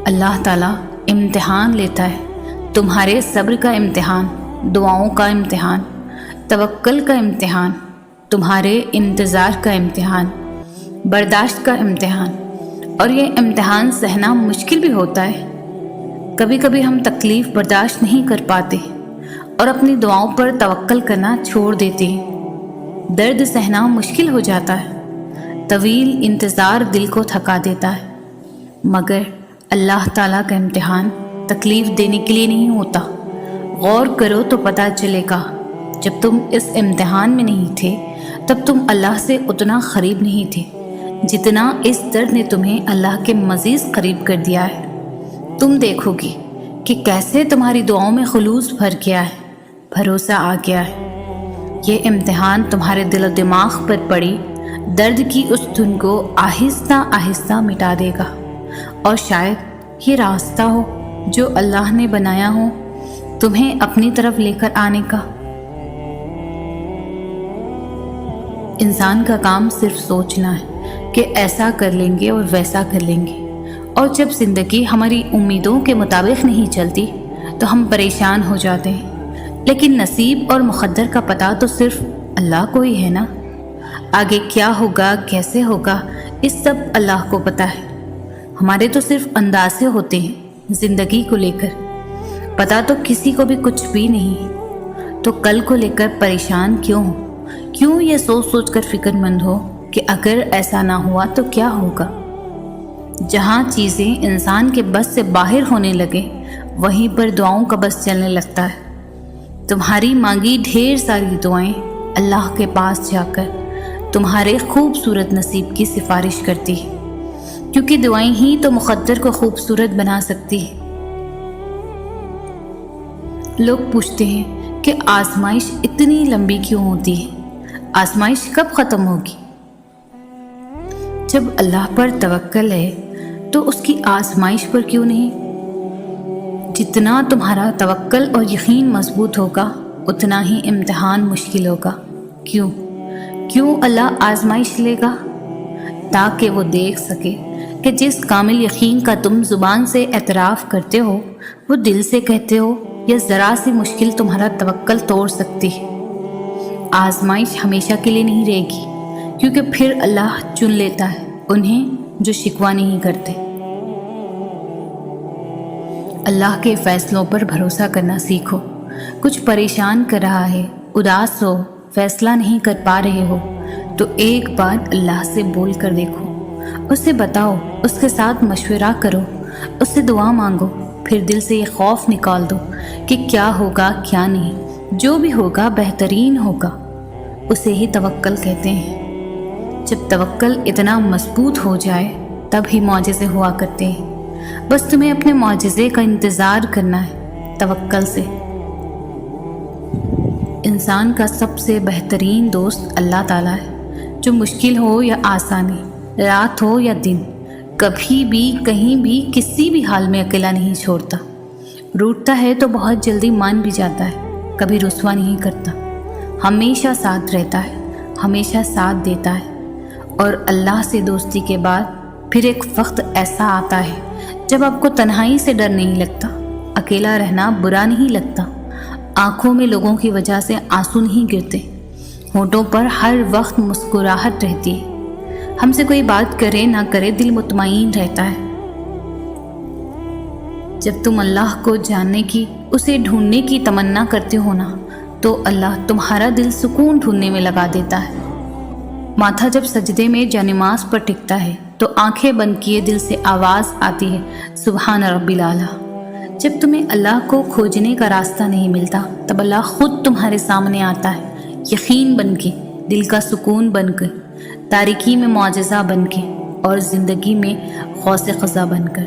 اللہ تعالیٰ امتحان لیتا ہے، تمہارے صبر کا امتحان، دعاؤں کا امتحان، توکل کا امتحان، تمہارے انتظار کا امتحان، برداشت کا امتحان۔ اور یہ امتحان سہنا مشکل بھی ہوتا ہے۔ کبھی کبھی ہم تکلیف برداشت نہیں کر پاتے اور اپنی دعاؤں پر توکل کرنا چھوڑ دیتے ہیں۔ درد سہنا مشکل ہو جاتا ہے، طویل انتظار دل کو تھکا دیتا ہے، مگر اللہ تعالیٰ کا امتحان تکلیف دینے کے لیے نہیں ہوتا۔ غور کرو تو پتہ چلے گا، جب تم اس امتحان میں نہیں تھے تب تم اللہ سے اتنا قریب نہیں تھے جتنا اس درد نے تمہیں اللہ کے مزید قریب کر دیا ہے۔ تم دیکھو گی کہ کیسے تمہاری دعاؤں میں خلوص بھر گیا ہے، بھروسہ آ گیا ہے۔ یہ امتحان تمہارے دل و دماغ پر پڑی درد کی اس دھن کو آہستہ آہستہ مٹا دے گا، اور شاید یہ راستہ ہو جو اللہ نے بنایا ہو تمہیں اپنی طرف لے کر آنے کا۔ انسان کا کام صرف سوچنا ہے کہ ایسا کر لیں گے اور ویسا کر لیں گے، اور جب زندگی ہماری امیدوں کے مطابق نہیں چلتی تو ہم پریشان ہو جاتے ہیں۔ لیکن نصیب اور مقدر کا پتہ تو صرف اللہ کو ہی ہے نا۔ آگے کیا ہوگا، کیسے ہوگا، اس سب اللہ کو پتہ ہے۔ ہمارے تو صرف اندازے ہوتے ہیں زندگی کو لے کر، پتہ تو کسی کو بھی کچھ بھی نہیں۔ تو کل کو لے کر پریشان کیوں ہو؟ کیوں یہ سوچ سوچ کر فکر مند ہو کہ اگر ایسا نہ ہوا تو کیا ہوگا؟ جہاں چیزیں انسان کے بس سے باہر ہونے لگے وہیں پر دعاؤں کا بس چلنے لگتا ہے۔ تمہاری مانگی ڈھیر ساری دعائیں اللہ کے پاس جا کر تمہارے خوبصورت نصیب کی سفارش کرتی ہے، کیونکہ دعائیں ہی تو مقدر کو خوبصورت بنا سکتی ہے۔ لوگ پوچھتے ہیں کہ آزمائش اتنی لمبی کیوں ہوتی ہے؟ آزمائش کب ختم ہوگی؟ جب اللہ پر توکل ہے تو اس کی آزمائش پر کیوں نہیں؟ جتنا تمہارا توکل اور یقین مضبوط ہوگا اتنا ہی امتحان مشکل ہوگا۔ کیوں اللہ آزمائش لے گا؟ تاکہ وہ دیکھ سکے کہ جس کامل یقین کا تم زبان سے اعتراف کرتے ہو وہ دل سے کہتے ہو، یا ذرا سی مشکل تمہارا توکل توڑ سکتی ہے۔ آزمائش ہمیشہ کے لیے نہیں رہے گی، کیونکہ پھر اللہ چن لیتا ہے انہیں جو شکوہ نہیں کرتے۔ اللہ کے فیصلوں پر بھروسہ کرنا سیکھو۔ کچھ پریشان کر رہا ہے، اداس ہو، فیصلہ نہیں کر پا رہے ہو تو ایک بار اللہ سے بول کر دیکھو، اسے بتاؤ، اس کے ساتھ مشورہ کرو، اس سے دعا مانگو، پھر دل سے یہ خوف نکال دو کہ کیا ہوگا کیا نہیں۔ جو بھی ہوگا بہترین ہوگا، اسے ہی توکل کہتے ہیں۔ جب توکل اتنا مضبوط ہو جائے تب ہی معجزے ہوا کرتے ہیں۔ بس تمہیں اپنے معجزے کا انتظار کرنا ہے توکل سے۔ انسان کا سب سے بہترین دوست اللہ تعالیٰ ہے، جو مشکل ہو یا آسانی، رات ہو یا دن، کبھی بھی کہیں بھی کسی بھی حال میں اکیلا نہیں چھوڑتا۔ روٹتا ہے تو بہت جلدی مان بھی جاتا ہے، کبھی رسوا نہیں کرتا، ہمیشہ ساتھ رہتا ہے، ہمیشہ ساتھ دیتا ہے۔ اور اللہ سے دوستی کے بعد پھر ایک وقت ایسا آتا ہے جب آپ کو تنہائی سے ڈر نہیں لگتا، اکیلا رہنا برا نہیں لگتا، آنکھوں میں لوگوں کی وجہ سے آنسو نہیں گرتے، ہونٹوں پر ہر وقت مسکراہٹ رہتی ہے، ہم سے کوئی بات کرے نہ کرے دل مطمئن رہتا ہے۔ جب تم اللہ کو جاننے کی، اسے ڈھونڈنے کی تمنا کرتے ہو نا، تو اللہ تمہارا دل سکون ڈھونڈنے میں لگا دیتا ہے۔ ماتھا جب سجدے میں جانماز پر ٹکتا ہے تو آنکھیں بند کیے دل سے آواز آتی ہے، سبحان ربی الاعلیٰ۔ جب تمہیں اللہ کو کھوجنے کا راستہ نہیں ملتا تب اللہ خود تمہارے سامنے آتا ہے، یقین بن کے، دل کا سکون بن کے، تاریکی میں معجزہ بن کے، اور زندگی میں غوث قزح بن کر۔